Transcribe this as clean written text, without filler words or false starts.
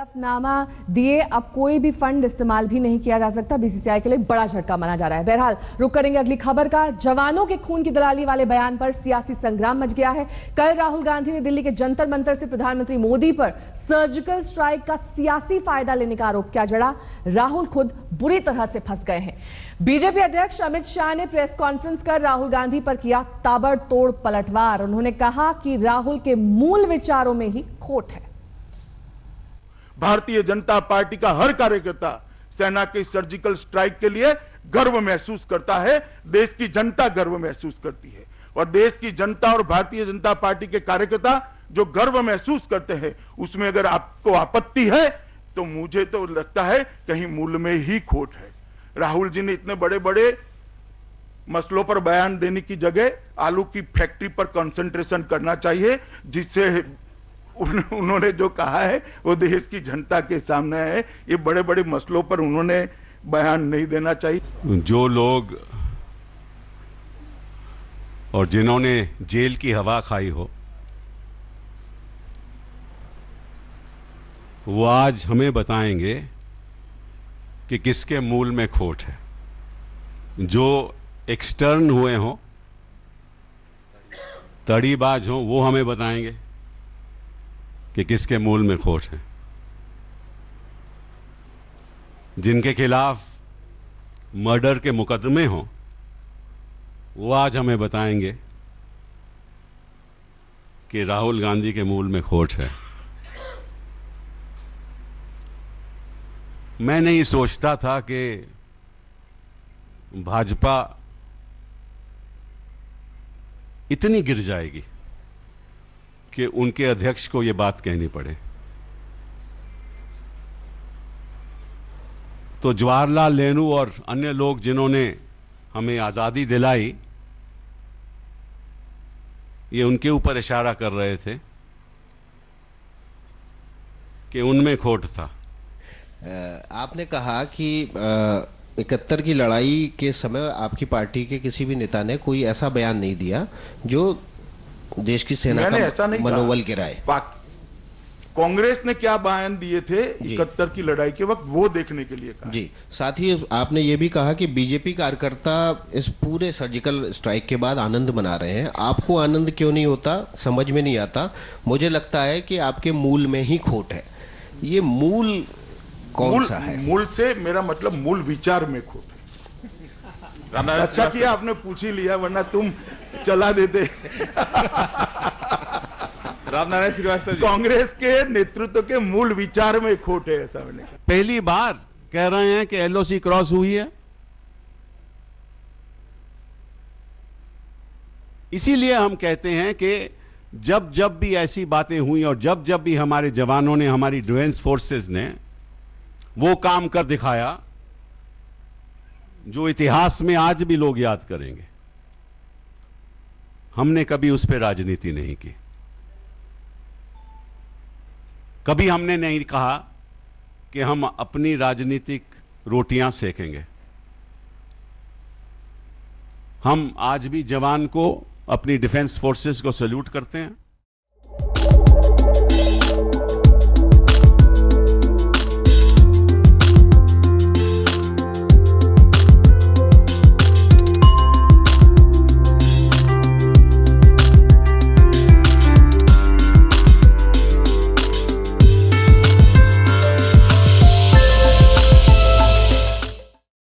हलफनामा दिए अब कोई भी फंड इस्तेमाल भी नहीं किया जा सकता। बीसीसीआई के लिए बड़ा झटका माना जा रहा है। बहरहाल रुक करेंगे अगली खबर का। जवानों के खून की दलाली वाले बयान पर सियासी संग्राम मच गया है। कल राहुल गांधी ने दिल्ली के जंतर मंतर से प्रधानमंत्री मोदी पर सर्जिकल स्ट्राइक का सियासी फायदा लेने का आरोप क्या जड़ा। राहुल खुद बुरी तरह से फंस गए हैं। बीजेपी अध्यक्ष अमित शाह ने प्रेस कॉन्फ्रेंस कर राहुल गांधी पर किया ताबड़तोड़ पलटवार। उन्होंने कहा कि राहुल के मूल विचारों में ही खोट है। भारतीय जनता पार्टी का हर कार्यकर्ता सेना के सर्जिकल स्ट्राइक के लिए गर्व महसूस करता है। देश की जनता गर्व महसूस करती है और देश की जनता और भारतीय जनता पार्टी के कार्यकर्ता जो गर्व महसूस करते हैं उसमें अगर आपको आपत्ति है तो मुझे तो लगता है कहीं मूल में ही खोट है। राहुल जी ने इतने बड़े बड़े मसलों पर बयान देने की जगह आलू की फैक्ट्री पर कंसंट्रेशन करना चाहिए, जिससे उन्होंने जो कहा है वो देश की जनता के सामने है। ये बड़े बड़े मसलों पर उन्होंने बयान नहीं देना चाहिए। जो लोग और जिन्होंने जेल की हवा खाई हो वो आज हमें बताएंगे कि किसके मूल में खोट है। जो एक्सटर्न हुए हों, तड़ीबाज हों, वो हमें बताएंगे कि किसके मूल में खोट है। जिनके खिलाफ मर्डर के मुकदमे हों वो आज हमें बताएंगे कि राहुल गांधी के मूल में खोट है। मैं नहीं सोचता था कि भाजपा इतनी गिर जाएगी कि उनके अध्यक्ष को यह बात कहनी पड़े। तो जवाहरलाल नेहरू और अन्य लोग जिन्होंने हमें आज़ादी दिलाई ये उनके ऊपर इशारा कर रहे थे कि उनमें खोट था। आपने कहा कि 71 की लड़ाई के समय आपकी पार्टी के किसी भी नेता ने कोई ऐसा बयान नहीं दिया जो देश की सेना का मनोबल गिराए। कांग्रेस ने क्या बयान दिए थे 71 की लड़ाई के वक्त वो देखने के लिए कहा। जी, साथ ही आपने ये भी कहा कि बीजेपी कार्यकर्ता इस पूरे सर्जिकल स्ट्राइक के बाद आनंद मना रहे हैं। आपको आनंद क्यों नहीं होता समझ में नहीं आता। मुझे लगता है कि आपके मूल में ही खोट है। ये मूल कौन सा है? मूल से मेरा मतलब मूल विचार में खोट है। अच्छा किया आपने पूछ ही लिया, वरना तुम चला देते। रामनारायण श्रीवास्तव जी, कांग्रेस के नेतृत्व के मूल विचार में खोट है, ऐसा मैंने कहा। पहली बार कह रहे हैं कि एलओसी क्रॉस हुई है। इसीलिए हम कहते हैं कि जब जब भी ऐसी बातें हुई और जब जब भी हमारे जवानों ने, हमारी डिफेंस फोर्सेस ने वो काम कर दिखाया जो इतिहास में आज भी लोग याद करेंगे, हमने कभी उस पर राजनीति नहीं की। कभी हमने नहीं कहा कि हम अपनी राजनीतिक रोटियां सेकेंगे। हम आज भी जवान को, अपनी डिफेंस फोर्सेस को सैल्यूट करते हैं।